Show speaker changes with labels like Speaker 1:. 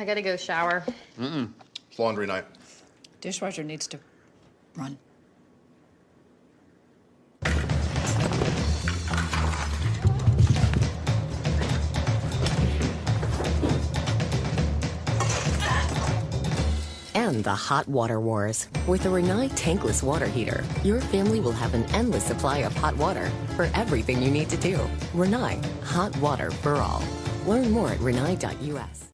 Speaker 1: I gotta go shower.
Speaker 2: It's laundry night.
Speaker 3: Dishwasher needs to run.
Speaker 4: And the hot water wars. With a Rinnai tankless water heater, your family will have an endless supply of hot water for everything you need to do. Rinnai, hot water for all. Learn more at Rinnai.us.